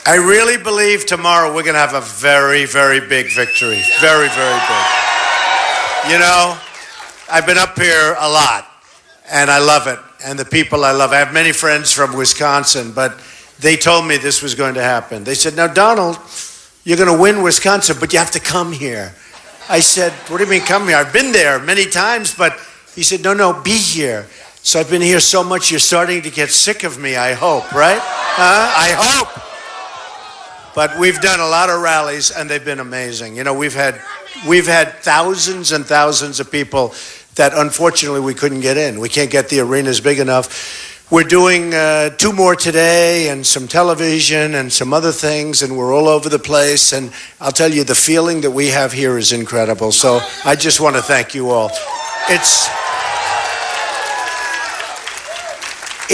I really believe tomorrow we're going to have a very, very big victory. Very, very big. You know, I've been up here a lot, and I love it. And the people I love. I have many friends from Wisconsin, but they told me this was going to happen. They said, now, Donald, you're going to win Wisconsin, but you have to come here. I said, what do you mean come here? I've been there many times, but he said, no, be here. So I've been here so much, you're starting to get sick of me, I hope, right? I hope. But we've done a lot of rallies, and they've been amazing. You know, we've had thousands and thousands of people that unfortunately we couldn't get in. We can't get the arenas big enough. We're doing 2 more today, and some television and some other things, and we're all over the place. And I'll tell you, the feeling that we have here is incredible. So I just want to thank you all.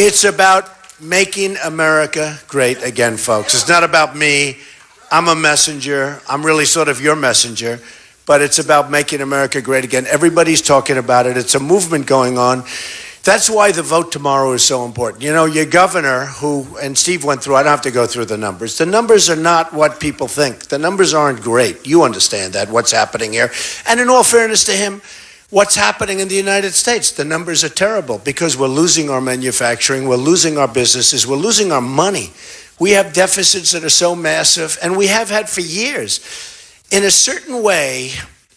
It's about making America great again, folks. It's not about me. I'm a messenger. I'm really sort of your messenger. But it's about making America great again. Everybody's talking about it. It's a movement going on. That's why the vote tomorrow is so important. You know, your governor, and Steve went through, I don't have to go through the numbers. The numbers are not what people think. The numbers aren't great. You understand that, what's happening here. And in all fairness to him, what's happening in the United States, the numbers are terrible because we're losing our manufacturing, we're losing our businesses, we're losing our money. We have deficits that are so massive, and we have had for years. In a certain way,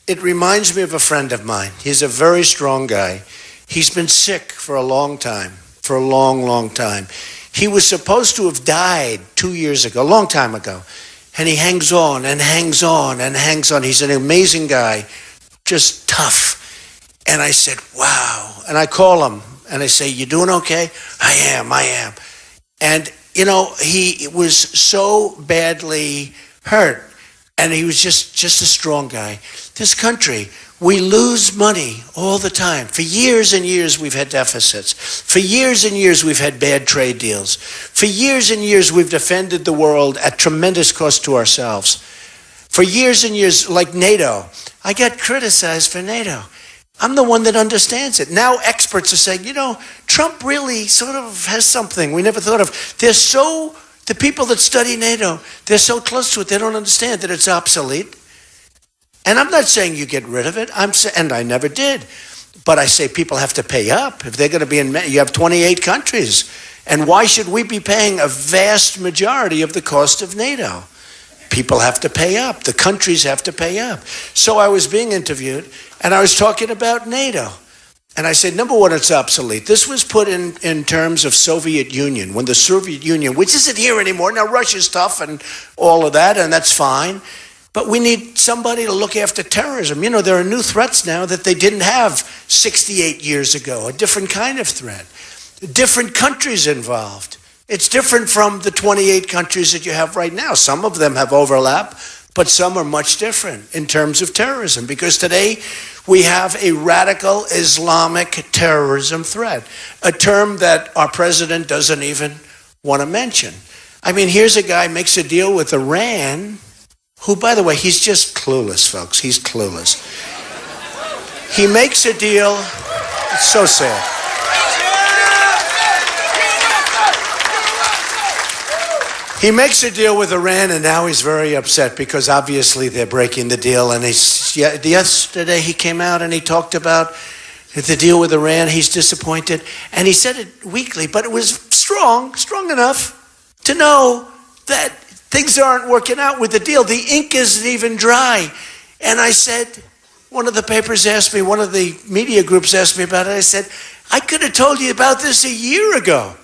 it reminds me of a friend of mine. He's a very strong guy. He's been sick for a long time, for a long, long time. He was supposed to have died 2 years ago, a long time ago. And he hangs on and hangs on and hangs on. He's an amazing guy, just tough. And I said, wow. And I call him and I say, you doing okay? I am. And, you know, he was so badly hurt. And he was just a strong guy. This country, we lose money all the time. For years and years, we've had deficits. For years and years, we've had bad trade deals. For years and years, we've defended the world at tremendous cost to ourselves. For years and years, like NATO, I get criticized for NATO. I'm the one that understands it. Now experts are saying, you know, Trump really sort of has something we never thought of. The people that study NATO, they're so close to it, they don't understand that it's obsolete. And I'm not saying you get rid of it, and I never did. But I say people have to pay up. If they're going to be you have 28 countries. And why should we be paying a vast majority of the cost of NATO? People have to pay up. The countries have to pay up. So I was being interviewed, and I was talking about NATO. And I said, number one, it's obsolete. This was put in terms of Soviet Union, when the Soviet Union, which isn't here anymore. Now, Russia's tough and all of that, and that's fine. But we need somebody to look after terrorism. You know, there are new threats now that they didn't have 68 years ago, a different kind of threat. Different countries involved. It's different from the 28 countries that you have right now. Some of them have overlap, but some are much different in terms of terrorism, because today we have a radical Islamic terrorism threat, a term that our president doesn't even want to mention. I mean, here's a guy makes a deal with Iran, who, by the way, he's just clueless, folks. He's clueless. He makes a deal. It's so sad. He makes a deal with Iran, and now he's very upset because obviously they're breaking the deal. And yesterday he came out and he talked about the deal with Iran. He's disappointed. And he said it weakly, but it was strong enough to know that things aren't working out with the deal. The ink isn't even dry. And I said, one of the papers asked me, one of the media groups asked me about it. I said, I could have told you about this a year ago.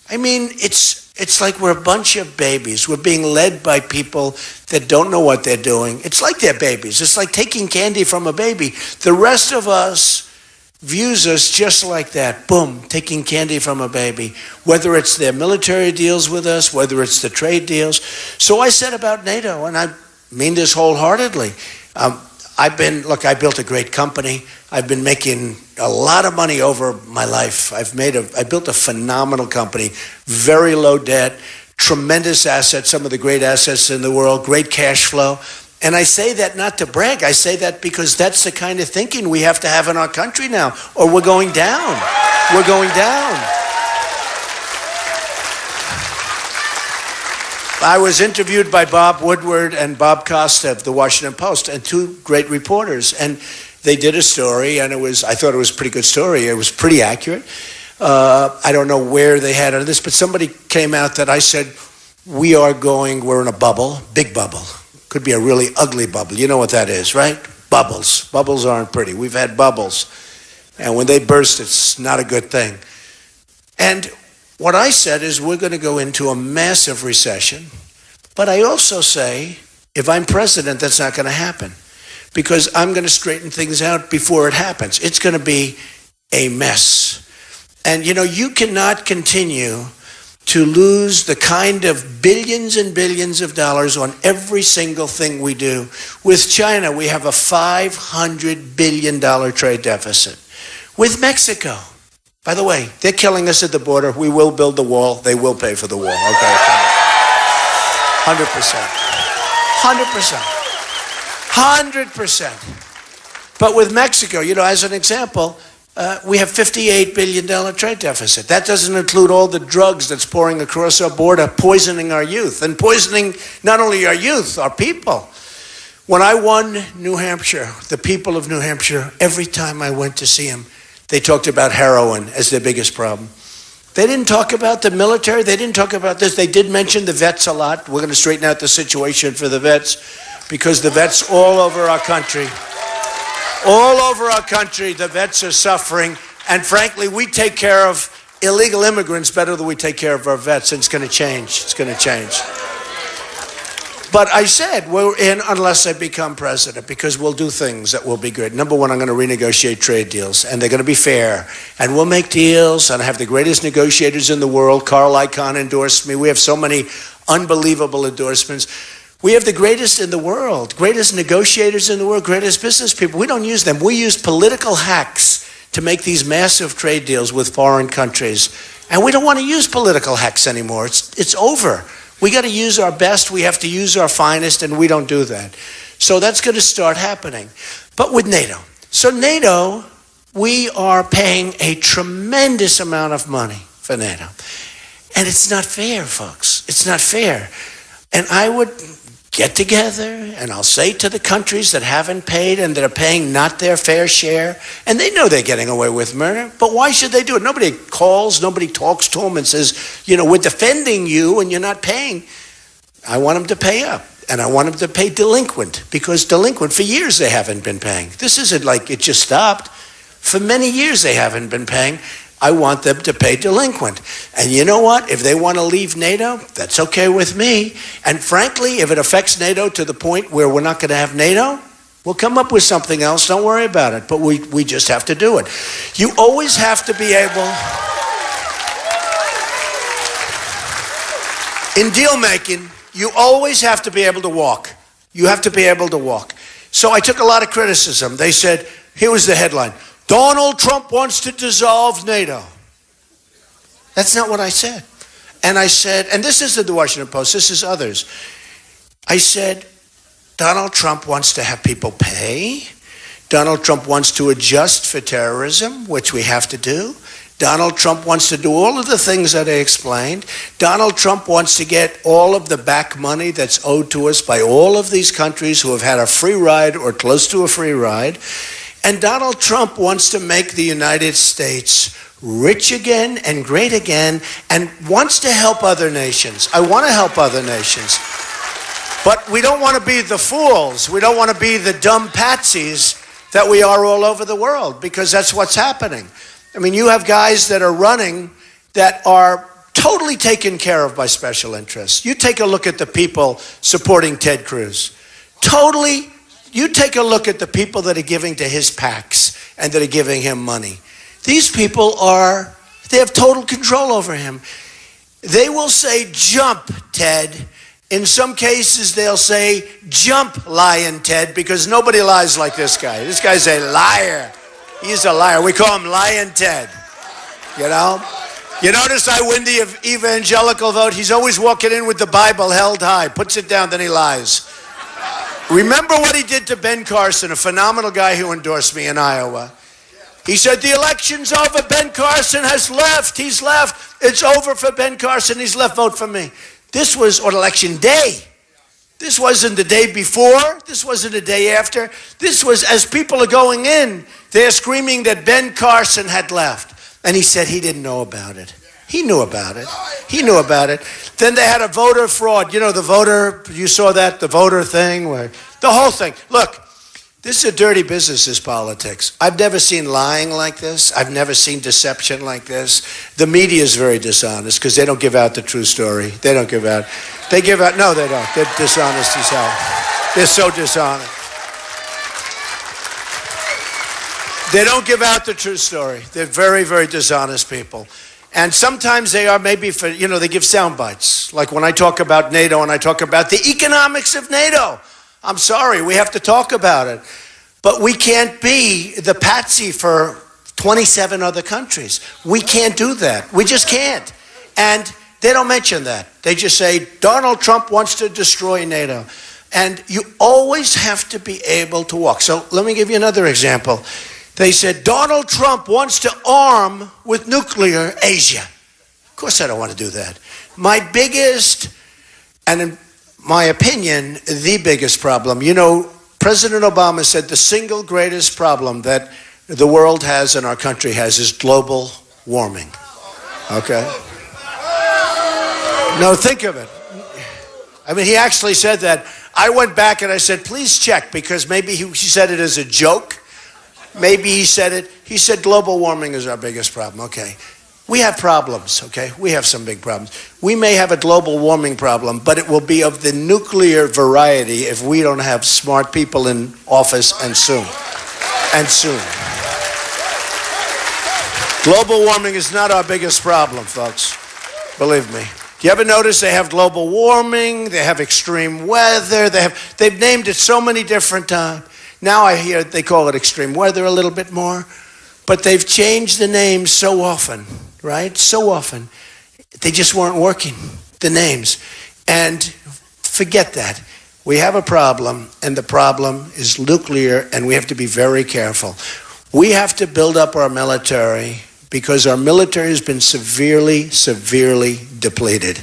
I mean, it's like we're a bunch of babies. We're being led by people that don't know what they're doing. It's like they're babies. It's like taking candy from a baby. The rest of us views us just like that. Boom, taking candy from a baby. Whether it's their military deals with us, whether it's the trade deals. So I said about NATO, and I mean this wholeheartedly. I built a great company. I've been making a lot of money over my life. I built a phenomenal company, very low debt, tremendous assets, some of the great assets in the world, great cash flow. And I say that not to brag. I say that because that's the kind of thinking we have to have in our country now, or we're going down. We're going down. I was interviewed by Bob Woodward and Bob Costa of the Washington Post, and two great reporters, and they did a story, and I thought it was a pretty good story. It was pretty accurate. I don't know where they had it on this, but somebody came out that I said, we're in a bubble, big bubble. Could be a really ugly bubble. You know what that is, right? Bubbles. Bubbles aren't pretty. We've had bubbles. And when they burst, it's not a good thing. And what I said is we're going to go into a massive recession. But I also say, if I'm president, that's not going to happen. Because I'm going to straighten things out before it happens. It's going to be a mess. And, you cannot continue to lose the kind of billions and billions of dollars on every single thing we do. With China, we have a $500 billion trade deficit. With Mexico, by the way, they're killing us at the border. We will build the wall. They will pay for the wall. Okay. 100%. 100%. But with Mexico, as an example, we have $58 billion trade deficit. That doesn't include all the drugs that's pouring across our border, poisoning our youth, and poisoning not only our youth, our people. When I won New Hampshire, the people of New Hampshire, every time I went to see them, they talked about heroin as their biggest problem. They didn't talk about the military. They didn't talk about this. They did mention the vets a lot. We're going to straighten out the situation for the vets, because the vets all over our country, the vets are suffering. And frankly, we take care of illegal immigrants better than we take care of our vets. And it's going to change. It's going to change. But I said, we're in unless I become president, because we'll do things that will be good. Number one, I'm going to renegotiate trade deals, and they're going to be fair. And we'll make deals, and I have the greatest negotiators in the world. Carl Icahn endorsed me. We have so many unbelievable endorsements. We have the greatest in the world, greatest negotiators in the world, greatest business people. We don't use them. We use political hacks to make these massive trade deals with foreign countries. And we don't want to use political hacks anymore. It's over. We got to use our best. We have to use our finest, and we don't do that. So that's going to start happening. But with NATO. So NATO, we are paying a tremendous amount of money for NATO. And it's not fair, folks. It's not fair. And I would get together, and I'll say to the countries that haven't paid and that are paying not their fair share, and they know they're getting away with murder, but why should they do it? Nobody calls, nobody talks to them and says, we're defending you and you're not paying. I want them to pay up, and I want them to pay delinquent, because delinquent, for years they haven't been paying. This isn't like it just stopped. For many years they haven't been paying. I want them to pay delinquent. And you know what? If they want to leave NATO, that's okay with me. And frankly, if it affects NATO to the point where we're not going to have NATO, we'll come up with something else. Don't worry about it. But we just have to do it. You always have to be able, in deal making, you always have to be able to walk. You have to be able to walk. So I took a lot of criticism. They said, here was the headline: Donald Trump wants to dissolve NATO. That's not what I said. And I said, and this isn't the Washington Post, this is others. I said, Donald Trump wants to have people pay. Donald Trump wants to adjust for terrorism, which we have to do. Donald Trump wants to do all of the things that I explained. Donald Trump wants to get all of the back money that's owed to us by all of these countries who have had a free ride or close to a free ride. And Donald Trump wants to make the United States rich again and great again, and wants to help other nations. I want to help other nations. But we don't want to be the fools. We don't want to be the dumb patsies that we are all over the world, because that's what's happening. I mean, you have guys that are running that are totally taken care of by special interests. You take a look at the people supporting Ted Cruz. Totally. You take a look at the people that are giving to his PACs and that are giving him money. These people they have total control over him. They will say, jump, Ted. In some cases, they'll say, jump, lying Ted, because nobody lies like this guy. This guy's a liar. He's a liar. We call him Lying Ted. You notice I win the evangelical vote. He's always walking in with the Bible held high, puts it down, then he lies. Remember what he did to Ben Carson, a phenomenal guy who endorsed me in Iowa. He said, the election's over. Ben Carson has left. He's left. It's over for Ben Carson. He's left. Vote for me. This was on election day. This wasn't the day before. This wasn't the day after. This was as people are going in, they're screaming that Ben Carson had left. And he said he didn't know about it. He knew about it. He knew about it. Then they had a voter fraud. You know, the voter, you saw that, the voter thing, where the whole thing. Look, this is a dirty business, this politics. I've never seen lying like this. I've never seen deception like this. The media is very dishonest because they don't give out the true story. They don't give out. They give out. No, they don't. They're dishonest as hell. They're so dishonest. They don't give out the true story. They're very, very dishonest people. And sometimes they are maybe for, you know, they give sound bites. Like when I talk about NATO and I talk about the economics of NATO. I'm sorry, we have to talk about it. But we can't be the patsy for 27 other countries. We can't do that. We just can't. And they don't mention that. They just say, Donald Trump wants to destroy NATO. And you always have to be able to walk. So let me give you another example. They said, Donald Trump wants to arm with nuclear Asia. Of course I don't want to do that. My biggest, and in my opinion, the biggest problem, you know, President Obama said the single greatest problem that the world has and our country has is global warming. Okay? No, think of it. I mean, he actually said that. I went back and I said, please check, because maybe he said it as a joke. Maybe he said it. He said global warming is our biggest problem. Okay. We have problems, okay? We have some big problems. We may have a global warming problem, but it will be of the nuclear variety if we don't have smart people in office and soon. And soon. Global warming is not our biggest problem, folks. Believe me. Do you ever notice they have global warming, they have extreme weather, they've named it so many different times. Now I hear they call it extreme weather a little bit more, but they've changed the names so often, right? So often. They just weren't working, the names. And forget that. We have a problem, and the problem is nuclear, and we have to be very careful. We have to build up our military because our military has been severely, severely depleted.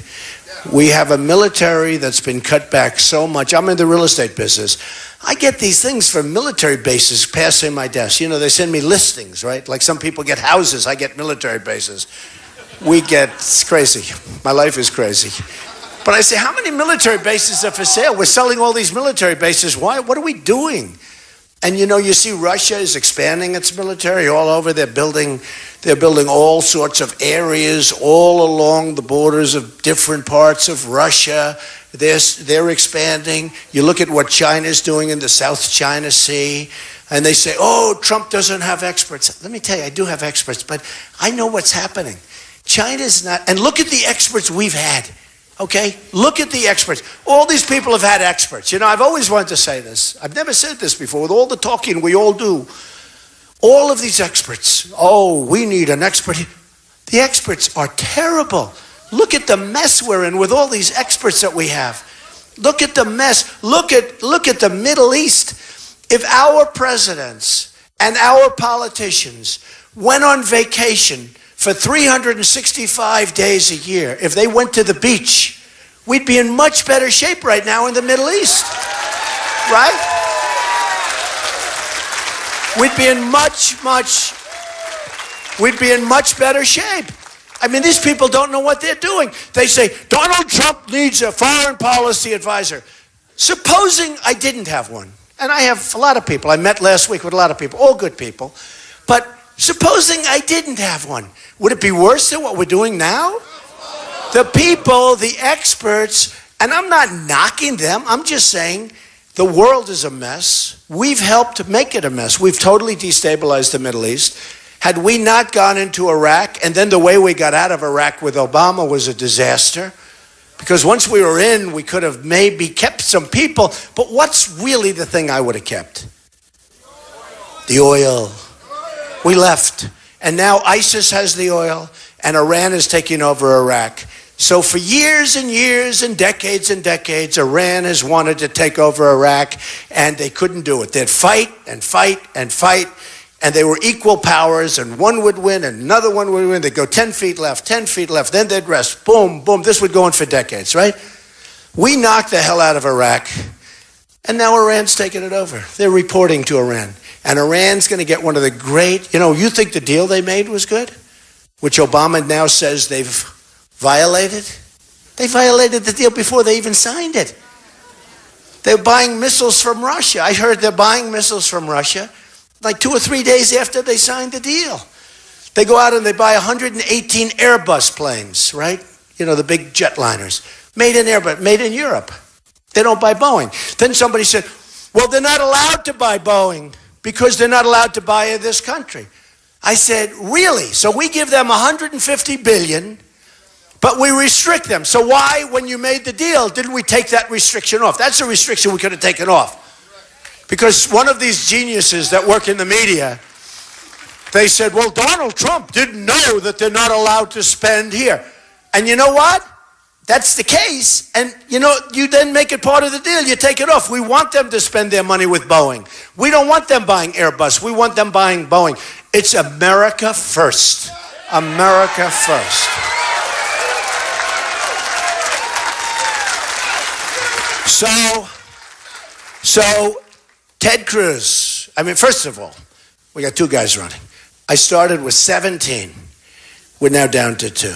We have a military that's been cut back so much. I'm in the real estate business. I get these things from military bases passing my desk. You know, they send me listings, right? Like some people get houses, I get military bases. It's crazy. My life is crazy. But I say, how many military bases are for sale? We're selling all these military bases. Why? What are we doing? And you know, you see Russia is expanding its military all over. They're building all sorts of areas all along the borders of different parts of Russia. They're expanding. You look at what China's doing in the South China Sea, and they say, oh, Trump doesn't have experts. Let me tell you, I do have experts, but I know what's happening. China's not, and look at the experts we've had, okay? Look at the experts. All these people have had experts. You know, I've always wanted to say this. I've never said this before. With all the talking we all do, all of these experts, oh, we need an expert. The experts are terrible. Look at the mess we're in with all these experts that we have. Look at the mess. Look at the Middle East. If our presidents and our politicians went on vacation for 365 days a year, if they went to the beach, we'd be in much better shape right now in the Middle East. Right? We'd be in much better shape. I mean, these people don't know what they're doing. They say, Donald Trump needs a foreign policy advisor. Supposing I didn't have one, and I have a lot of people. I met last week with a lot of people, all good people. But supposing I didn't have one, would it be worse than what we're doing now? The people, the experts, and I'm not knocking them. I'm just saying the world is a mess. We've helped make it a mess. We've totally destabilized the Middle East. Had we not gone into Iraq, and then the way we got out of Iraq with Obama was a disaster, because once we were in, we could have maybe kept some people, but what's really the thing I would have kept? The oil. We left, and now ISIS has the oil, and Iran is taking over Iraq. So for years and years and decades, Iran has wanted to take over Iraq, and they couldn't do it. They'd fight and fight and fight. and they were equal powers, and one would win and another one would win. They'd go 10 feet left, 10 feet left, then they'd rest. Boom, boom. This would go on for decades, right? We knocked the hell out of Iraq, and now Iran's taking it over. They're reporting to Iran. And Iran's going to get one of the great, you think the deal they made was good? Which Obama now says they've violated? They violated the deal before they even signed it. They're buying missiles from Russia. I heard they're buying missiles from Russia like 2 or 3 days after they signed the deal. They go out and they buy 118 Airbus planes, right? The big jetliners. Made in Europe. They don't buy Boeing. Then somebody said, well, they're not allowed to buy Boeing because they're not allowed to buy in this country. I said, really? So we give them $150 billion, but we restrict them. So why, when you made the deal, didn't we take that restriction off? That's a restriction we could have taken off. Because one of these geniuses that work in the media, they said, well, Donald Trump didn't know that they're not allowed to spend here. And you know what? That's the case. And, you then make it part of the deal. You take it off. We want them to spend their money with Boeing. We don't want them buying Airbus. We want them buying Boeing. It's America first. America first. So Ted Cruz, first of all, we got 2 guys running. I started with 17. We're now down to 2.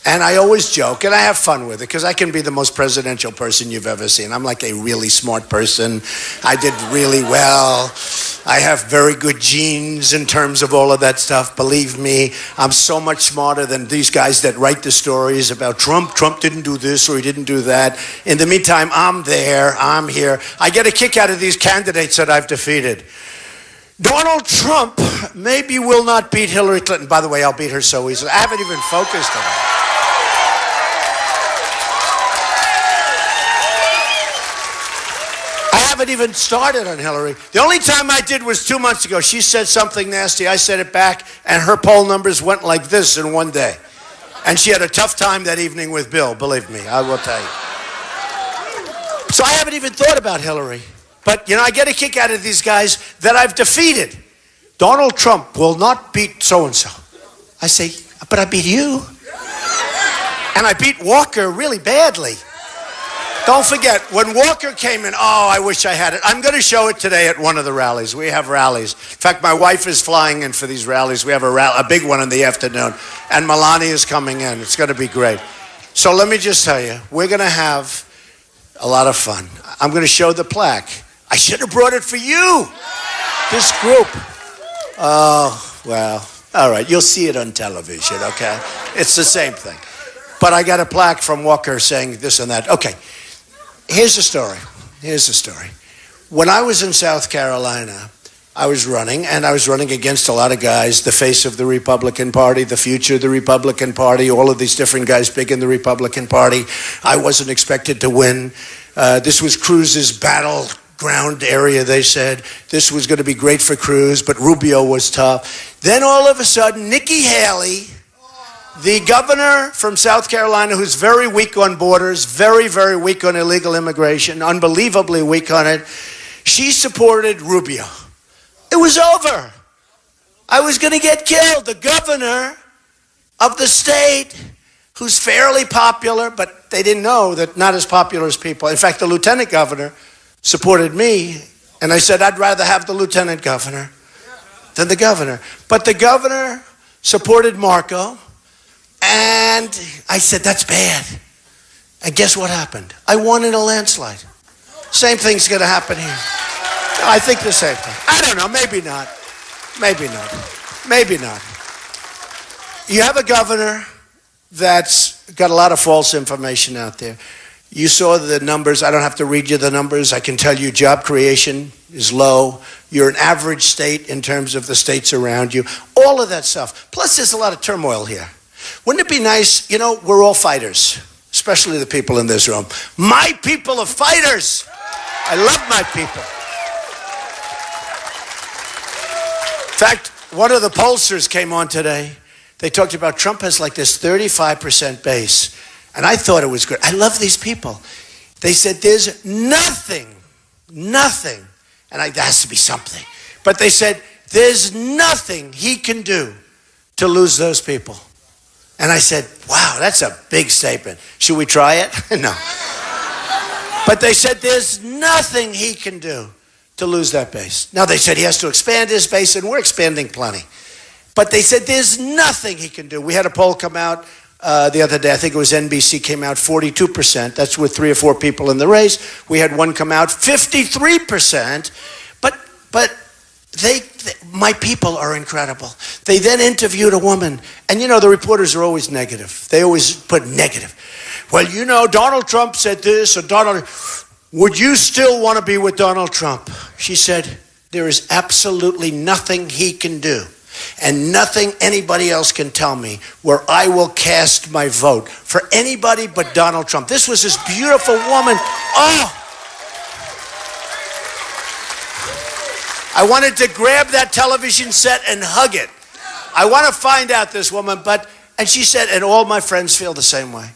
And I always joke, and I have fun with it, because I can be the most presidential person you've ever seen. I'm like a really smart person. I did really well. I have very good genes in terms of all of that stuff. Believe me, I'm so much smarter than these guys that write the stories about Trump. Trump didn't do this or he didn't do that. In the meantime, I'm there. I'm here. I get a kick out of these candidates that I've defeated. Donald Trump maybe will not beat Hillary Clinton. By the way, I'll beat her so easily. I haven't even focused on it. I haven't even started on Hillary. The only time I did was 2 months ago. She said something nasty. I said it back, and her poll numbers went like this in one day. And she had a tough time that evening with Bill, believe me, I will tell you. So I haven't even thought about Hillary. But, I get a kick out of these guys that I've defeated. Donald Trump will not beat so-and-so. I say, but I beat you. And I beat Walker really badly. Don't forget, when Walker came in, I wish I had it. I'm going to show it today at one of the rallies. We have rallies. In fact, my wife is flying in for these rallies. We have a big one in the afternoon. And Melania is coming in. It's going to be great. So let me just tell you, we're going to have a lot of fun. I'm going to show the plaque. I should have brought it for you, this group. Oh, well, all right. You'll see it on television, okay? It's the same thing. But I got a plaque from Walker saying this and that. Okay. Here's the story. When I was in South Carolina, I was running, and I was running against a lot of guys, the face of the Republican Party, the future of the Republican Party, all of these different guys big in the Republican Party. I wasn't expected to win. This was Cruz's battleground area, they said. This was going to be great for Cruz, but Rubio was tough. Then all of a sudden, Nikki Haley, the governor from South Carolina, who's very weak on borders, very, very weak on illegal immigration, unbelievably weak on it, she supported Rubio. It was over. I was going to get killed. The governor of the state, who's fairly popular, but they didn't know that not as popular as people. In fact, the lieutenant governor supported me, and I said, I'd rather have the lieutenant governor than the governor. But the governor supported Marco. And I said, that's bad. And guess what happened? I won in a landslide. Same thing's going to happen here. I think the same thing. I don't know. Maybe not. Maybe not. Maybe not. You have a governor that's got a lot of false information out there. You saw the numbers. I don't have to read you the numbers. I can tell you job creation is low. You're an average state in terms of the states around you. All of that stuff. Plus, there's a lot of turmoil here. Wouldn't it be nice, we're all fighters, especially the people in this room. My people are fighters. I love my people. In fact, one of the pollsters came on today. They talked about Trump has like this 35% base. And I thought it was good. I love these people. They said there's nothing, and there has to be something. But they said there's nothing he can do to lose those people. And I said, wow, that's a big statement. Should we try it? No. But they said there's nothing he can do to lose that base. Now they said he has to expand his base, and we're expanding plenty. But they said there's nothing he can do. We had a poll come out the other day. I think it was NBC came out 42%. That's with 3 or 4 people in the race. We had one come out 53%. But my people are incredible. They then interviewed a woman, and you know the reporters are always negative. They always put negative. Well, you know, Donald Trump said this, or would you still want to be with Donald Trump? She said, there is absolutely nothing he can do, and nothing anybody else can tell me where I will cast my vote for anybody but Donald Trump. This was this beautiful woman. Oh! I wanted to grab that television set and hug it. I want to find out this woman, and she said, and all my friends feel the same way.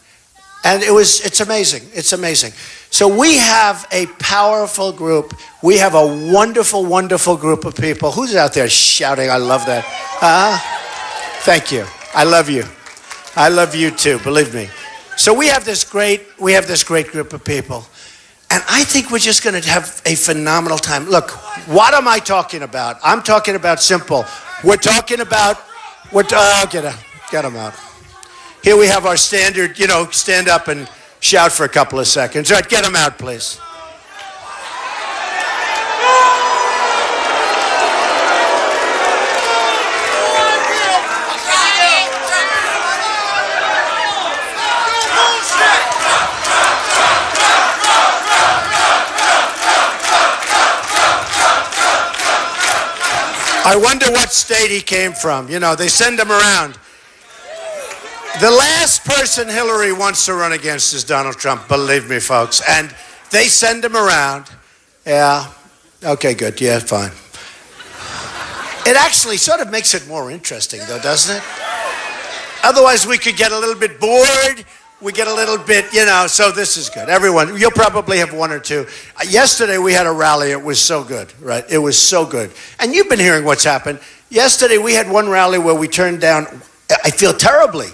And it's amazing. It's amazing. So we have a powerful group. We have a wonderful, wonderful group of people. Who's out there shouting? I love that. Thank you. I love you. I love you too, believe me. So we have this great group of people. And I think we're just going to have a phenomenal time. Look, what am I talking about? I'm talking about simple. We're talking about, get them out. Here we have our standard, stand up and shout for a couple of seconds. All right, get them out, please. I wonder what state he came from. They send him around. The last person Hillary wants to run against is Donald Trump, believe me, folks. And they send him around. Yeah. Okay, good. Yeah, fine. It actually sort of makes it more interesting, though, doesn't it? Otherwise, we could get a little bit bored. We get a little bit, so this is good. Everyone, you'll probably have one or two. Yesterday, we had a rally. It was so good, right? It was so good. And you've been hearing what's happened. Yesterday, we had one rally where we turned down, I feel terribly.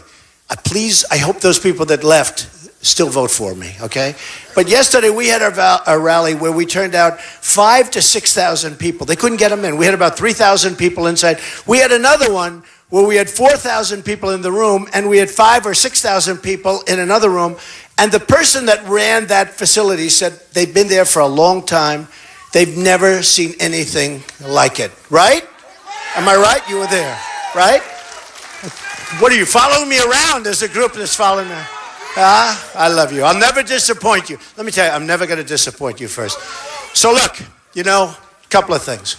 I hope those people that left still vote for me, okay? But yesterday, we had a rally where we turned out 5,000 to 6,000 people. They couldn't get them in. We had about 3,000 people inside. We had another one where we had 4,000 people in the room, and we had 5,000 or 6,000 people in another room. And the person that ran that facility said they've been there for a long time. They've never seen anything like it, right? Am I right? You were there, right? What are you, following me around? There's a group that's following me. I love you. I'll never disappoint you. Let me tell you, I'm never going to disappoint you first. So look, a couple of things.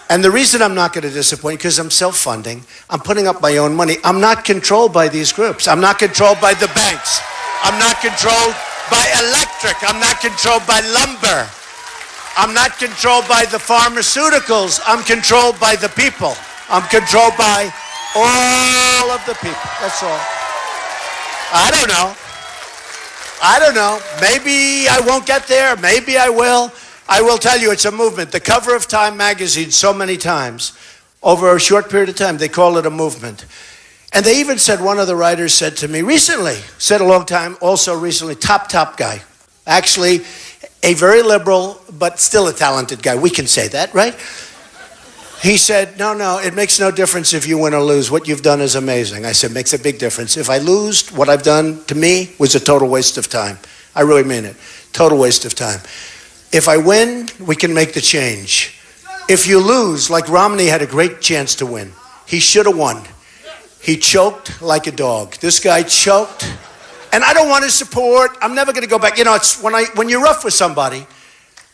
And the reason I'm not going to disappoint you, because I'm self-funding. I'm putting up my own money. I'm not controlled by these groups. I'm not controlled by the banks. I'm not controlled by electric. I'm not controlled by lumber. I'm not controlled by the pharmaceuticals. I'm controlled by the people. I'm controlled by all of the people. That's all. I don't know. Maybe I won't get there. Maybe I will. I will tell you, it's a movement. The cover of Time magazine so many times, over a short period of time, they call it a movement. And they even said, one of the writers said to me recently, said a long time, also recently, top guy. Actually, a very liberal, but still a talented guy. We can say that, right? He said, no, it makes no difference if you win or lose. What you've done is amazing. I said, makes a big difference. If I lose, what I've done to me was a total waste of time. I really mean it. Total waste of time. If I win, we can make the change. If you lose, like Romney had a great chance to win. He should have won. He choked like a dog. This guy choked. And I don't want to support. I'm never going to go back. It's when you're rough with somebody,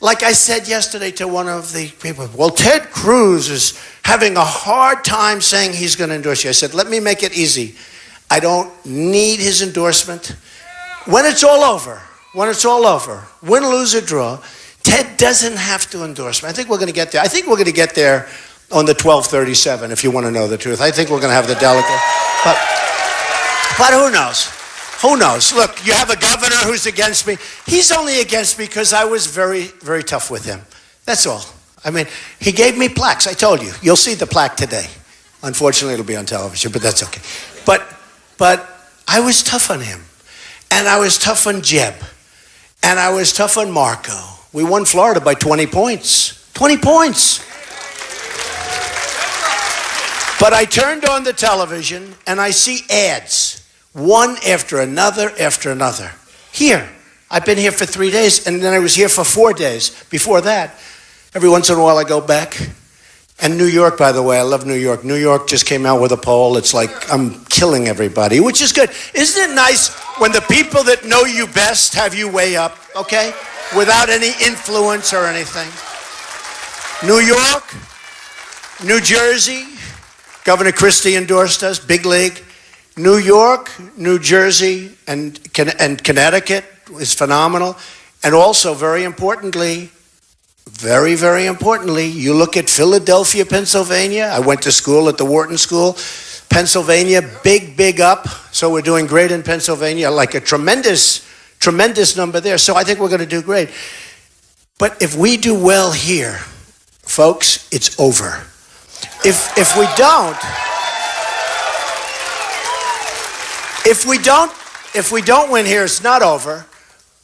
like I said yesterday to one of the people, well, Ted Cruz is having a hard time saying he's going to endorse you. I said, let me make it easy. I don't need his endorsement. When it's all over, win, lose, or draw, Ted doesn't have to endorse me. I think we're going to get there. I think we're going to get there on the 1237, if you want to know the truth. I think we're going to have the delegate. But who knows? Who knows? Look, you have a governor who's against me. He's only against me because I was very, very tough with him. That's all. I mean, he gave me plaques. I told you. You'll see the plaque today. Unfortunately, it'll be on television, but that's okay. But I was tough on him. And I was tough on Jeb. And I was tough on Marco. We won Florida by 20 points. 20 points. But I turned on the television and I see ads, one after another after another. Here. I've been here for 3 days, and then I was here for 4 days. Before that, every once in a while I go back. And New York, by the way, I love New York. New York just came out with a poll. It's like I'm killing everybody, which is good. Isn't it nice when the people that know you best have you way up, okay? Without any influence or anything. New York, New Jersey, Governor Christie endorsed us, big league. New York, New Jersey, and Connecticut is phenomenal. And also, very importantly, very, very importantly, you look at Philadelphia, Pennsylvania. I went to school at the Wharton School. Pennsylvania, big up. So we're doing great in Pennsylvania, like a tremendous number there. So I think we're going to do great. But if we do well here, folks, it's over. If we don't win here, it's not over.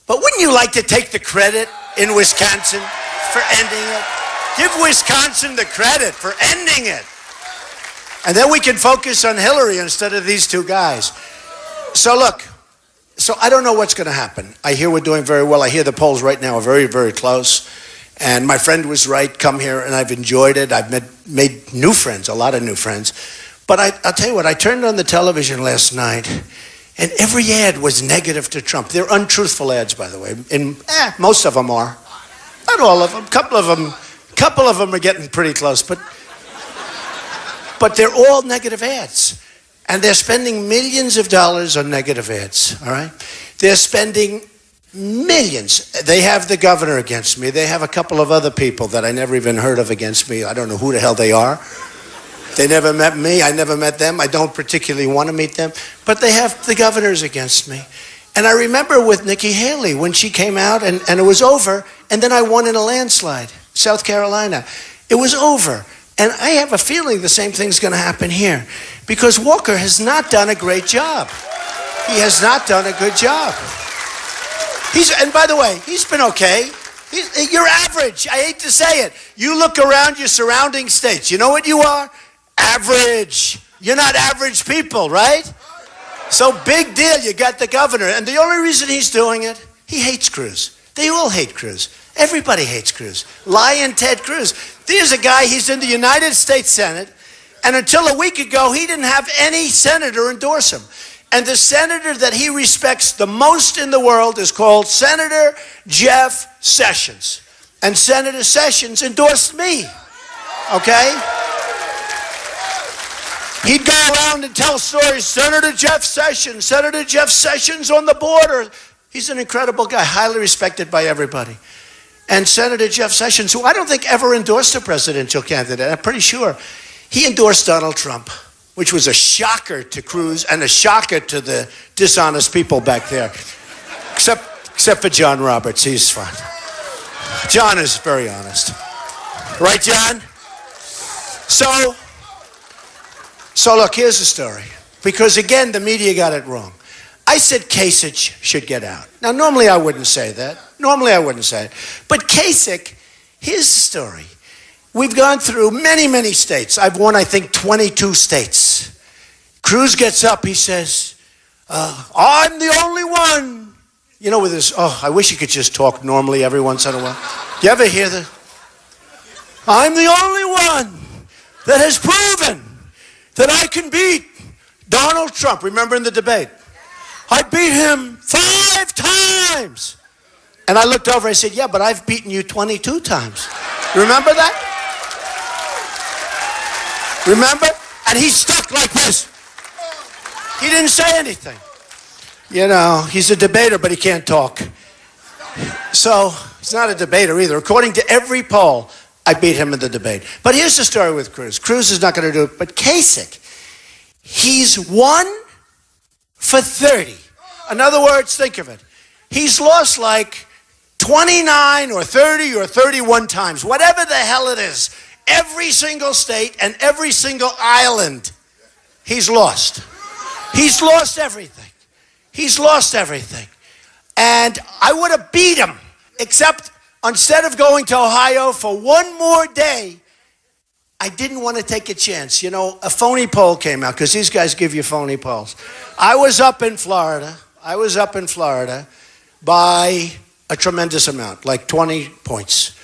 But wouldn't you like to take the credit in Wisconsin for ending it? Give Wisconsin the credit for ending it. And then we can focus on Hillary instead of these two guys. So look, I don't know what's going to happen. I hear we're doing very well. I hear the polls right now are very, very close. And my friend was right, come here, and I've enjoyed it. I've made new friends, a lot of new friends. But I'll tell you what, I turned on the television last night, and every ad was negative to Trump. They're untruthful ads, by the way. Most of them are. Not all of them. Couple of them are getting pretty close. But they're all negative ads. And they're spending millions of dollars on negative ads, all right? They're spending millions. They have the governor against me. They have a couple of other people that I never even heard of against me. I don't know who the hell they are. They never met me. I never met them. I don't particularly want to meet them. But they have the governors against me. And I remember with Nikki Haley when she came out and it was over, and then I won in a landslide, South Carolina. It was over. And I have a feeling the same thing's going to happen here because Walker has not done a great job. He has not done a good job. And by the way, he's been okay. You're average. I hate to say it. You look around your surrounding states. You know what you are? Average. You're not average people, right? So big deal. You got the governor. And the only reason he's doing it, he hates Cruz. They all hate Cruz. Everybody hates Cruz. Lying Ted Cruz. There's a guy, he's in the United States Senate, and until a week ago, he didn't have any senator endorse him. And the senator that he respects the most in the world is called Senator Jeff Sessions. And Senator Sessions endorsed me, okay? He'd go around and tell stories, Senator Jeff Sessions on the border. He's an incredible guy, highly respected by everybody. And Senator Jeff Sessions, who I don't think ever endorsed a presidential candidate, I'm pretty sure, he endorsed Donald Trump, which was a shocker to Cruz and a shocker to the dishonest people back there. Except for John Roberts, he's fine. John is very honest. Right, John? So look, here's the story. Because again, the media got it wrong. I said Kasich should get out. Now, normally I wouldn't say that. But Kasich, here's the story. We've gone through many, many states. I've won, I think, 22 states. Cruz gets up, he says, I'm the only one. You know, with this, I wish he could just talk normally every once in a while. You ever hear that? I'm the only one that has proven that I can beat Donald Trump. Remember in the debate? I beat him 5 times. And I looked over and I said, yeah, but I've beaten you 22 times. Remember that? Remember? And he stuck like this. He didn't say anything. You know, he's a debater, but he can't talk. So he's not a debater either. According to every poll, I beat him in the debate. But here's the story with Cruz. Cruz is not going to do it. But Kasich, he's 1 for 30. In other words, think of it. He's lost like 29 or 30 or 31 times, whatever the hell it is, every single state and every single island, he's lost. He's lost everything. He's lost everything. And I would have beat him, except instead of going to Ohio for one more day, I didn't want to take a chance. You know, a phony poll came out, because these guys give you phony polls. I was up in Florida by a tremendous amount, like 20 points.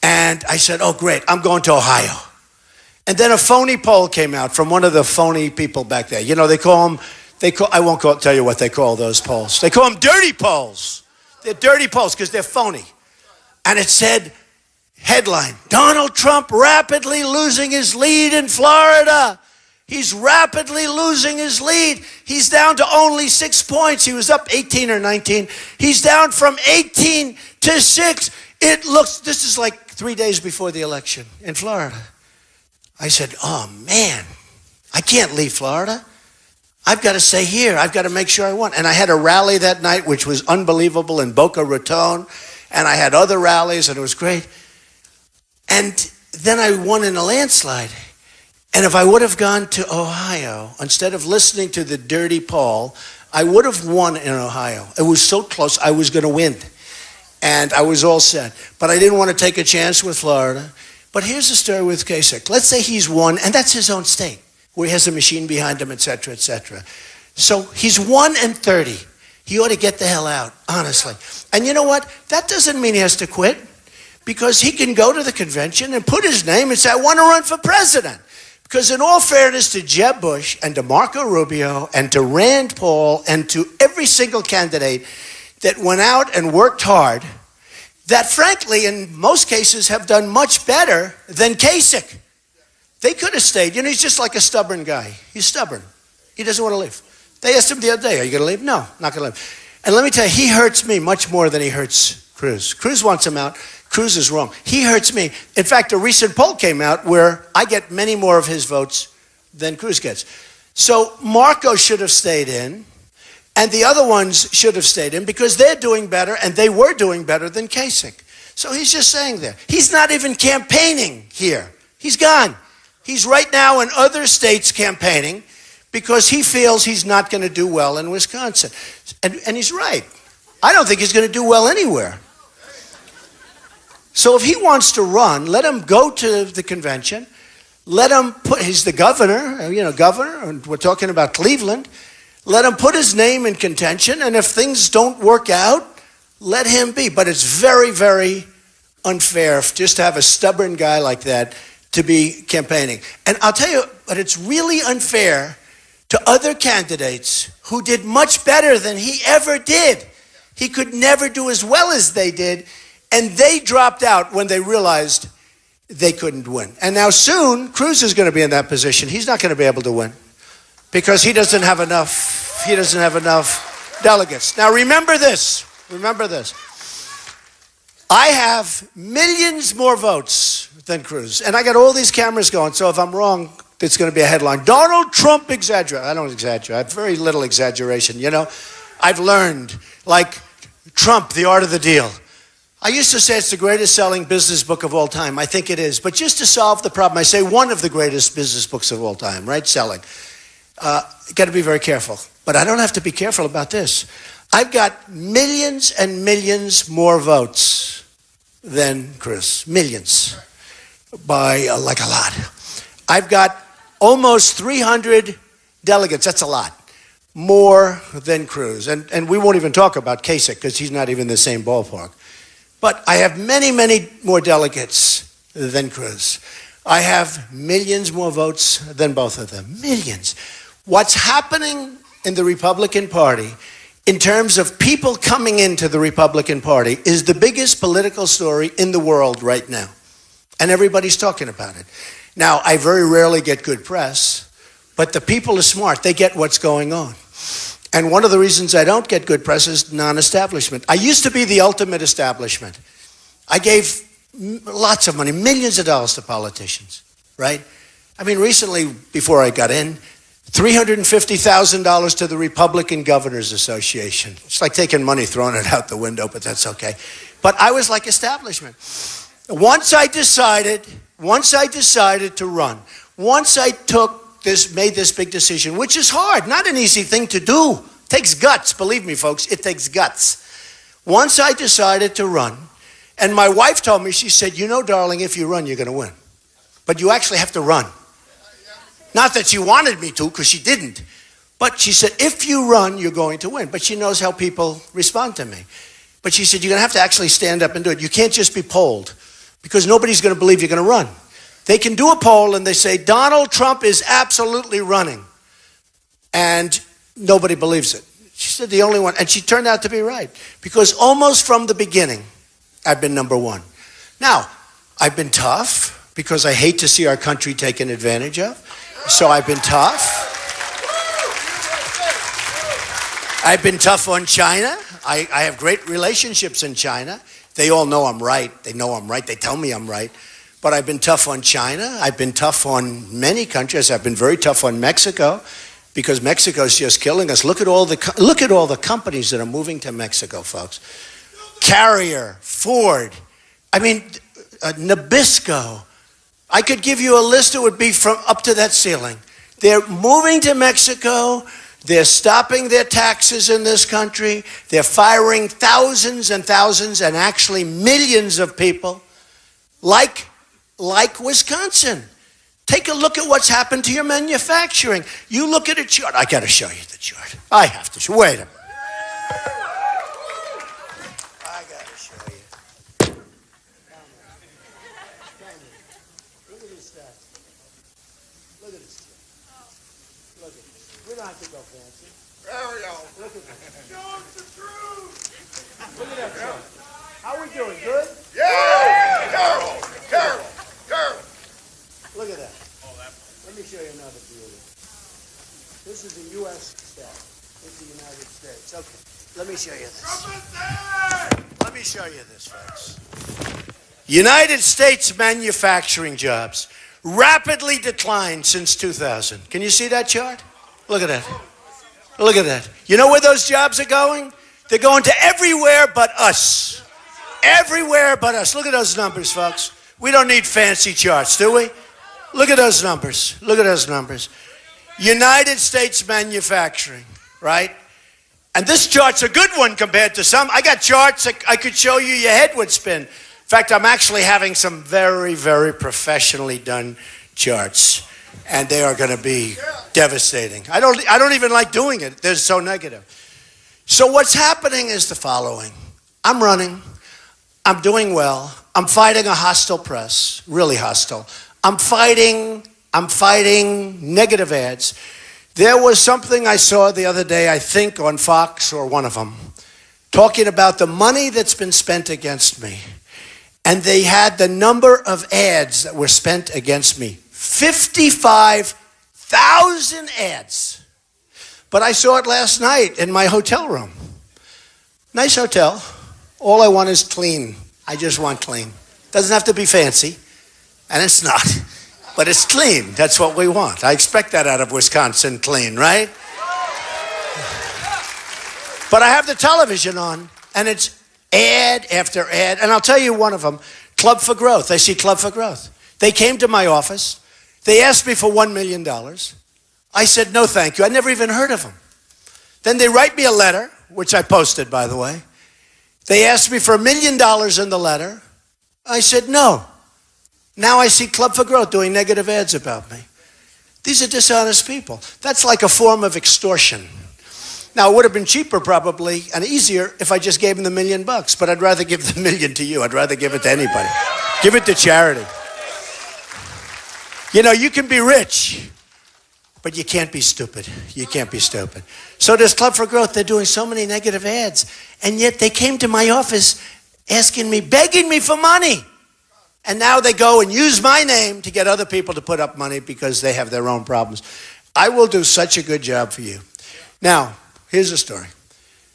And I said, oh, great, I'm going to Ohio. And then a phony poll came out from one of the phony people back there. You know, they call them, I won't tell you what they call those polls. They call them dirty polls. They're dirty polls because they're phony. And it said, headline, Donald Trump rapidly losing his lead in Florida. He's rapidly losing his lead. He's down to only 6 points. He was up 18 or 19. He's down from 18 to 6. This is like 3 days before the election in Florida. I said, oh man, I can't leave Florida. I've got to stay here. I've got to make sure I won. And I had a rally that night, which was unbelievable, in Boca Raton. And I had other rallies, and it was great. And then I won in a landslide. And if I would have gone to Ohio, instead of listening to the dirty poll, I would have won in Ohio. It was so close, I was going to win. And I was all set. But I didn't want to take a chance with Florida. But here's the story with Kasich. Let's say he's won, and that's his own state, where he has a machine behind him, et cetera, et cetera. So he's 1-30. He ought to get the hell out, honestly. And you know what? That doesn't mean he has to quit, because he can go to the convention and put his name and say, I want to run for president. Because in all fairness to Jeb Bush and to Marco Rubio and to Rand Paul and to every single candidate that went out and worked hard, that frankly in most cases have done much better than Kasich. They could have stayed. You know, he's just like a stubborn guy. He's stubborn. He doesn't want to leave. They asked him the other day, are you going to leave? No, not going to leave. And let me tell you, he hurts me much more than he hurts Cruz. Cruz wants him out. Cruz is wrong. He hurts me. In fact, a recent poll came out where I get many more of his votes than Cruz gets. So Marco should have stayed in, and the other ones should have stayed in, because they're doing better, and they were doing better than Kasich. So he's just saying there. He's not even campaigning here. He's gone. He's right now in other states campaigning because he feels he's not going to do well in Wisconsin. And he's right. I don't think he's going to do well anywhere. So if he wants to run, let him go to the convention. Let him he's the governor, and we're talking about Cleveland. Let him put his name in contention, and if things don't work out, let him be. But it's very, very unfair just to have a stubborn guy like that to be campaigning. And I'll tell you, but it's really unfair to other candidates who did much better than he ever did. He could never do as well as they did. And they dropped out when they realized they couldn't win. And now soon, Cruz is going to be in that position. He's not going to be able to win because he doesn't have enough. He doesn't have enough delegates. Now remember this. Remember this. I have millions more votes than Cruz, and I got all these cameras going. So if I'm wrong, it's going to be a headline. Donald Trump exaggerated. I don't exaggerate. I have very little exaggeration. You know, I've learned, like Trump, The Art of the Deal. I used to say it's the greatest selling business book of all time. I think it is. But just to solve the problem, I say one of the greatest business books of all time, right? Selling. Got to be very careful. But I don't have to be careful about this. I've got millions and millions more votes than Cruz. Millions. By like a lot. I've got almost 300 delegates. That's a lot. More than Cruz. And we won't even talk about Kasich because he's not even in the same ballpark. But I have many, many more delegates than Cruz. I have millions more votes than both of them. Millions. What's happening in the Republican Party in terms of people coming into the Republican Party is the biggest political story in the world right now. And everybody's talking about it. Now, I very rarely get good press, but the people are smart. They get what's going on. And one of the reasons I don't get good press is non-establishment. I used to be the ultimate establishment. I gave lots of money, millions of dollars to politicians, right? I mean, recently, before I got in, $350,000 to the Republican Governors Association. It's like taking money, throwing it out the window, but that's okay. But I was like establishment. Once I decided to run, once I made this big decision, which is hard, not an easy thing to do. It takes guts, believe me, folks, it takes guts. Once I decided to run, and my wife told me, she said, you know, darling, if you run, you're going to win. But you actually have to run. Not that she wanted me to, because she didn't. But she said, if you run, you're going to win. But she knows how people respond to me. But she said, you're going to have to actually stand up and do it. You can't just be polled, because nobody's going to believe you're going to run. They can do a poll and they say, Donald Trump is absolutely running. And nobody believes it. She said, the only one. And she turned out to be right. Because almost from the beginning, I've been number one. Now, I've been tough, because I hate to see our country taken advantage of. So I've been tough. I've been tough on China. I have great relationships in China. They all know I'm right. They know I'm right. They tell me I'm right. But I've been tough on China. I've been tough on many countries. I've been very tough on Mexico, because Mexico's just killing us. Look at all the companies that are moving to Mexico, folks. Carrier, Ford, Nabisco. I could give you a list that would be from up to that ceiling. They're moving to Mexico. They're stopping their taxes in this country. They're firing thousands and thousands and actually millions of people, like Wisconsin. Take a look at what's happened to your manufacturing. You look at a chart. I got to show you the chart. I have to show. Wait a minute. I got to show you. Look at this stuff. Look at this stuff. Look at this. We don't have to go fancy. There we go. Look at this. Show us the truth. Look at that chart. How are we doing? Good? Yeah! Carol! Look at that. Let me show you another beauty. This is the U.S. stat. It's the United States. Okay. Let me show you this. Let me show you this, folks. United States manufacturing jobs rapidly declined since 2000. Can you see that chart? Look at that. Look at that. You know where those jobs are going? They're going to everywhere but us. Everywhere but us. Look at those numbers, folks. We don't need fancy charts, do we? Look at those numbers. Look at those numbers. United States manufacturing, right? And this chart's a good one compared to some. I got charts that I could show you, your head would spin. In fact, I'm actually having some very, very professionally done charts. And they are going to be devastating. I don't even like doing it. They're so negative. So what's happening is the following. I'm running. I'm doing well. I'm fighting a hostile press, really hostile. I'm fighting negative ads. There was something I saw the other day, I think on Fox or one of them, talking about the money that's been spent against me. And they had the number of ads that were spent against me. 55,000 ads. But I saw it last night in my hotel room. Nice hotel. All I want is clean. I just want clean. Doesn't have to be fancy, and it's not, but it's clean. That's what we want. I expect that out of Wisconsin, clean, right? But I have the television on, and it's ad after ad, and I'll tell you one of them, Club for Growth. I see Club for Growth. They came to my office. They asked me for $1 million. I said, no, thank you. I never even heard of them. Then they write me a letter, which I posted, by the way. They asked me for $1 million in the letter. I said, no. Now I see Club for Growth doing negative ads about me. These are dishonest people. That's like a form of extortion. Now, it would have been cheaper probably and easier if I just gave them the $1 million, but I'd rather give the $1 million to you. I'd rather give it to anybody. Give it to charity. You know, you can be rich, but you can't be stupid. You can't be stupid. So this Club for Growth, they're doing so many negative ads, and yet they came to my office asking me, begging me for money. And now they go and use my name to get other people to put up money because they have their own problems. I will do such a good job for you. Now, here's the story.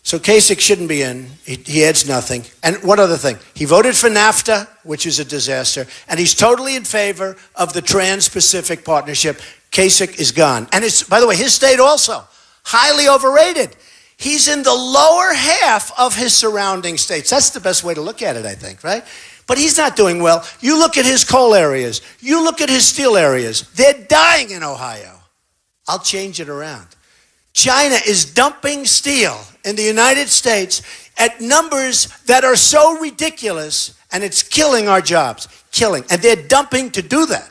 So Kasich shouldn't be in. He adds nothing. And one other thing. He voted for NAFTA, which is a disaster, and he's totally in favor of the Trans-Pacific Partnership. Kasich is gone. And it's, by the way, his state also, highly overrated. He's in the lower half of his surrounding states. That's the best way to look at it, I think, right? But he's not doing well. You look at his coal areas. You look at his steel areas. They're dying in Ohio. I'll change it around. China is dumping steel in the United States at numbers that are so ridiculous, and it's killing our jobs. Killing. And they're dumping to do that.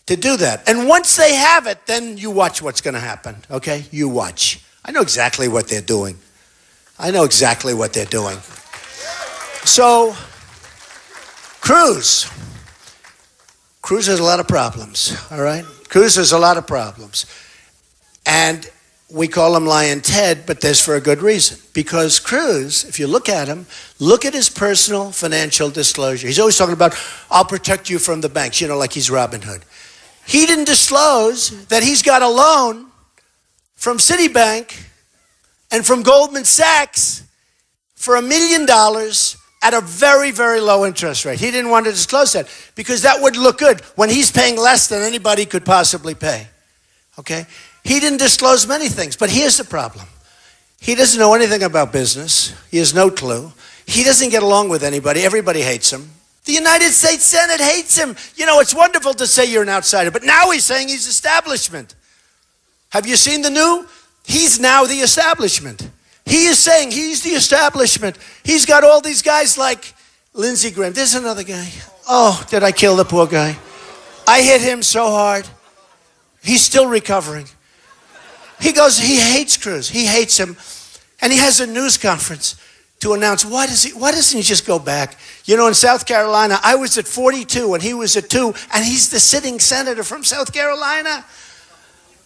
To do that. And once they have it, then you watch what's going to happen, okay? You watch. I know exactly what they're doing. I know exactly what they're doing. So, Cruz has a lot of problems, all right? Cruz has a lot of problems. And we call him Lion Ted, but there's for a good reason. Because Cruz, if you look at him, look at his personal financial disclosure. He's always talking about, I'll protect you from the banks, you know, like he's Robin Hood. He didn't disclose that he's got a loan from Citibank and from Goldman Sachs for $1 million at a very, very low interest rate. He didn't want to disclose that because that would look good when he's paying less than anybody could possibly pay. Okay? He didn't disclose many things, but here's the problem. He doesn't know anything about business. He has no clue. He doesn't get along with anybody. Everybody hates him. The United States Senate hates him. You know, it's wonderful to say you're an outsider, but now he's saying he's establishment. Have you seen the new? He's now the establishment. He is saying he's the establishment. He's got all these guys like Lindsey Graham. There's another guy. Oh, did I kill the poor guy? I hit him so hard. He's still recovering. He he hates Cruz. He hates him. And he has a news conference to announce, why doesn't he just go back? You know, in South Carolina, I was at 42 and he was at 2, and he's the sitting senator from South Carolina.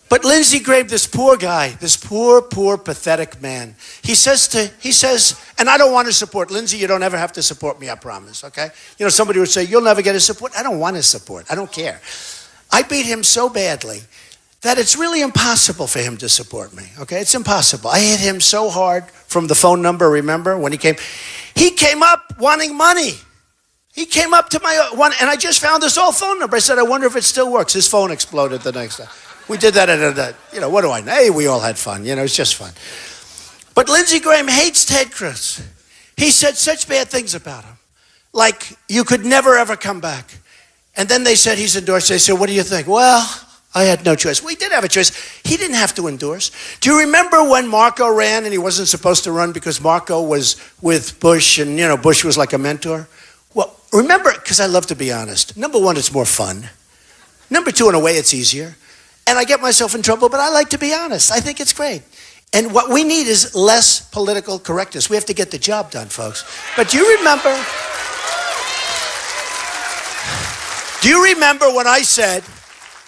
But Lindsey Graham, this poor guy, this poor, pathetic man, he says, and I don't want to support Lindsey, you don't ever have to support me, I promise, okay? You know, somebody would say, you'll never get his support. I don't want his support. I don't care. I beat him so badly that it's really impossible for him to support me, okay? It's impossible. I hit him so hard from the phone number, remember, when he came? He came up wanting money. He came up to my one, and I just found this old phone number. I said, I wonder if it still works. His phone exploded the next day. We did that at a, you know, what do I know? Hey, we all had fun, you know, it's just fun. But Lindsey Graham hates Ted Cruz. He said such bad things about him. Like, you could never, ever come back. And then they said he's endorsed. They said, what do you think? Well, I had no choice. We did have a choice. He didn't have to endorse. Do you remember when Marco ran and he wasn't supposed to run because Marco was with Bush and, you know, Bush was like a mentor? Well, remember, because I love to be honest. Number one, it's more fun. Number two, in a way, it's easier. And I get myself in trouble, but I like to be honest. I think it's great. And what we need is less political correctness. We have to get the job done, folks. But do you remember when I said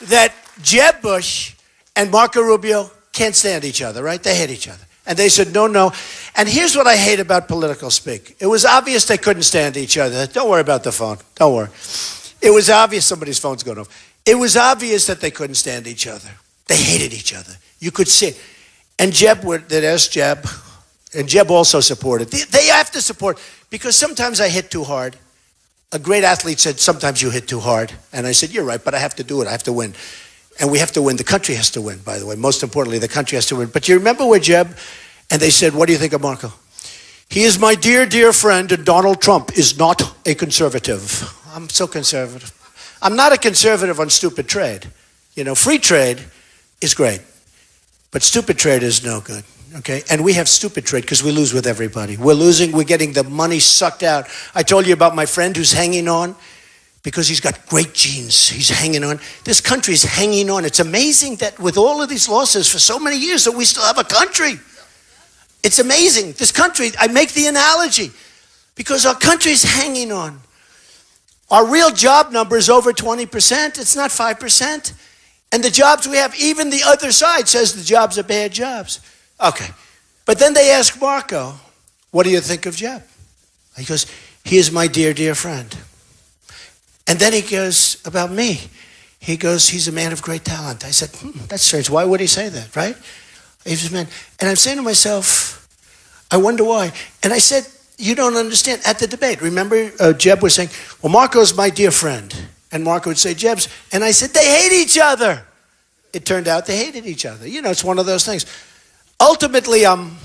that Jeb Bush and Marco Rubio can't stand each other, right? They hate each other. And they said, no, no. And here's what I hate about political speak. It was obvious they couldn't stand each other. Don't worry about the phone. Don't worry. It was obvious somebody's phone's going off. It was obvious that they couldn't stand each other. They hated each other. You could see it. And they'd ask Jeb, and Jeb also supported. They have to support, because sometimes I hit too hard. A great athlete said, sometimes you hit too hard. And I said, you're right, but I have to do it. I have to win. And we have to win. The country has to win, by the way. Most importantly, the country has to win. But you remember where Jeb, and they said, what do you think of Marco? He is my dear, dear friend, and Donald Trump is not a conservative. I'm so conservative. I'm not a conservative on stupid trade. You know, free trade is great, but stupid trade is no good, okay? And we have stupid trade because we lose with everybody. We're losing, we're getting the money sucked out. I told you about my friend who's hanging on because he's got great genes. He's hanging on. This country is hanging on. It's amazing that with all of these losses for so many years that we still have a country. It's amazing. This country, I make the analogy because our country is hanging on. Our real job number is over 20%. It's not 5%. And the jobs we have, even the other side says the jobs are bad jobs. Okay. But then they ask Marco, what do you think of Jeb? He goes, he is my dear, dear friend. And then he goes, about me, he goes, he's a man of great talent. I said, that's strange. Why would he say that, right? He's a man. And I'm saying to myself, I wonder why. And I said, you don't understand. At the debate, remember Jeb was saying, well, Marco's my dear friend. And Mark would say, Jebs. And I said, they hate each other. It turned out they hated each other. You know, it's one of those things. Ultimately, I'm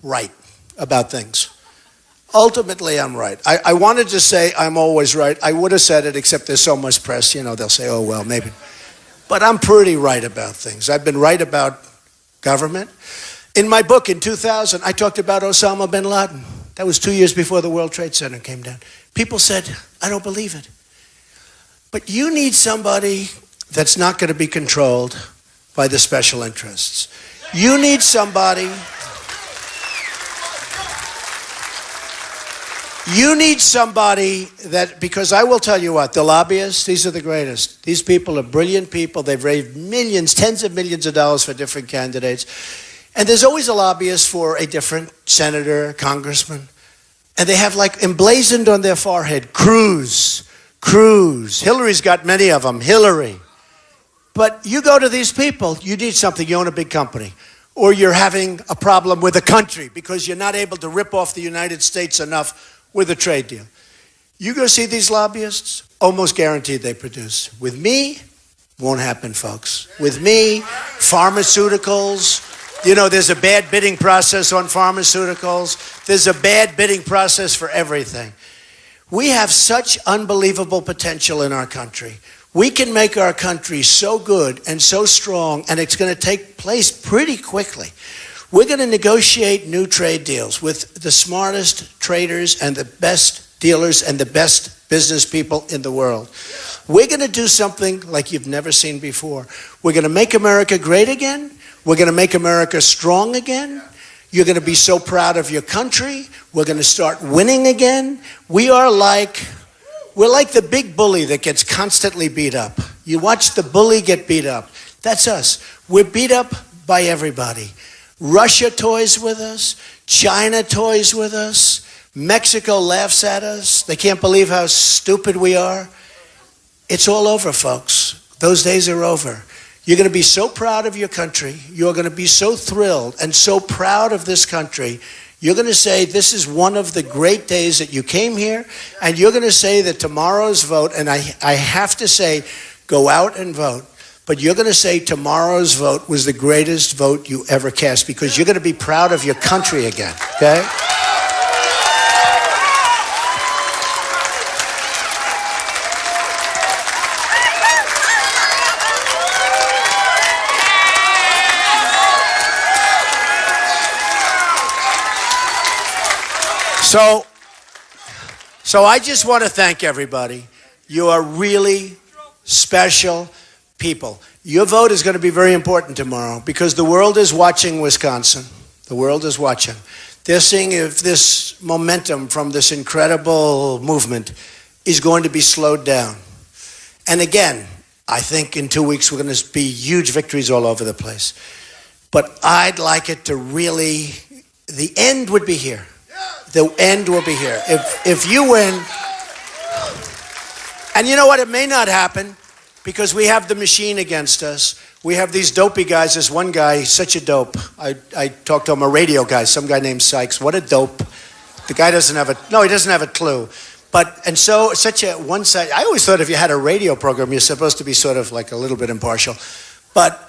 right about things. Ultimately, I'm right. I wanted to say I'm always right. I would have said it, except there's so much press. You know, they'll say, oh, well, maybe. But I'm pretty right about things. I've been right about government. In my book in 2000, I talked about Osama bin Laden. That was 2 years before the World Trade Center came down. People said, I don't believe it. But you need somebody that's not going to be controlled by the special interests. You need somebody... You need somebody that, because I will tell you what, the lobbyists, these are the greatest. These people are brilliant people. They've raised millions, tens of millions of dollars for different candidates. And there's always a lobbyist for a different senator, congressman. And they have like emblazoned on their forehead, Cruz, Cruz. Hillary's got many of them, Hillary. But you go to these people, you need something, you own a big company. Or you're having a problem with a country because you're not able to rip off the United States enough with a trade deal. You go see these lobbyists, almost guaranteed they produce. With me, won't happen, folks. With me, pharmaceuticals, you know, there's a bad bidding process on pharmaceuticals. There's a bad bidding process for everything. We have such unbelievable potential in our country. We can make our country so good and so strong, and it's going to take place pretty quickly. We're going to negotiate new trade deals with the smartest traders and the best dealers and the best business people in the world. We're going to do something like you've never seen before. We're going to make America great again. We're going to make America strong again. You're going to be so proud of your country. We're going to start winning again. We're like the big bully that gets constantly beat up. You watch the bully get beat up. That's us. We're beat up by everybody. Russia toys with us. China toys with us. Mexico laughs at us. They can't believe how stupid we are. It's all over, folks. Those days are over. You're going to be so proud of your country. You're going to be so thrilled and so proud of this country. You're going to say this is one of the great days that you came here. And you're going to say that tomorrow's vote, and I have to say, go out and vote. But you're going to say tomorrow's vote was the greatest vote you ever cast because you're going to be proud of your country again, okay? So I just want to thank everybody. You are really special people. Your vote is going to be very important tomorrow because the world is watching Wisconsin. The world is watching. They're seeing if this momentum from this incredible movement is going to be slowed down. And again, I think in 2 weeks we're going to be huge victories all over the place. But I'd like it to really, the end would be here. The end will be here. If you win, and you know what, it may not happen because we have the machine against us. We have these dopey guys. There's one guy, he's such a dope. I talked to him, a radio guy, some guy named Sykes. What a dope. The guy doesn't have he doesn't have a clue. And so such a one-side, I always thought if you had a radio program, you're supposed to be sort of like a little bit impartial. But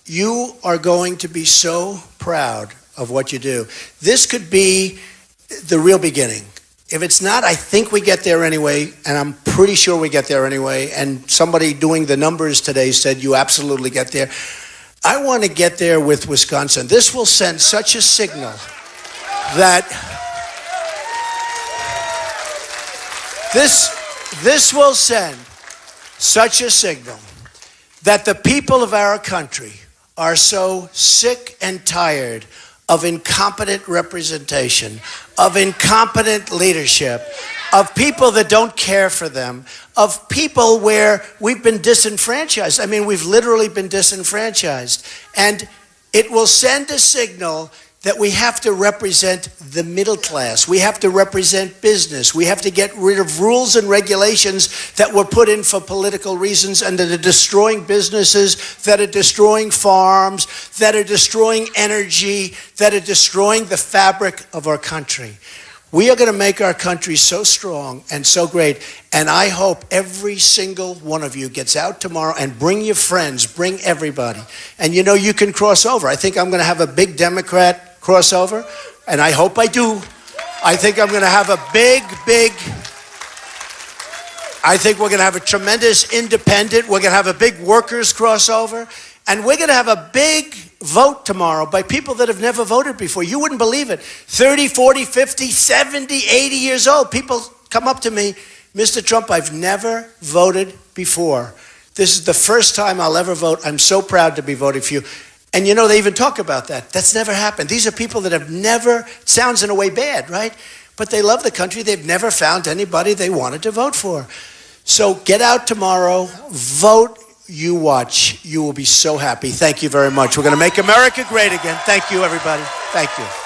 you are going to be so proud of what you do. This could be the real beginning. If it's not, I think we get there anyway, and I'm pretty sure we get there anyway, and somebody doing the numbers today said you absolutely get there. I want to get there with Wisconsin. This will send such a signal that this will send such a signal that the people of our country are so sick and tired of incompetent representation, of incompetent leadership, of people that don't care for them, of people where we've been disenfranchised. I mean, we've literally been disenfranchised. And it will send a signal that we have to represent the middle class. We have to represent business. We have to get rid of rules and regulations that were put in for political reasons and that are destroying businesses, that are destroying farms, that are destroying energy, that are destroying the fabric of our country. We are going to make our country so strong and so great. And I hope every single one of you gets out tomorrow and bring your friends, bring everybody. And you know, you can cross over. I think I'm going to have a big Democrat crossover, and I hope I do. I think I'm going to have a I think we're going to have a tremendous independent. We're going to have a big workers crossover. And we're going to have a big vote tomorrow by people that have never voted before. You wouldn't believe it. 30, 40, 50, 70, 80 years old. People come up to me, Mr. Trump, I've never voted before. This is the first time I'll ever vote. I'm so proud to be voting for you. And you know, they even talk about that. That's never happened. These are people that have never, it sounds in a way bad, right? But they love the country. They've never found anybody they wanted to vote for. So get out tomorrow, vote. You watch. You will be so happy. Thank you very much. We're going to make America great again. Thank you, everybody. Thank you.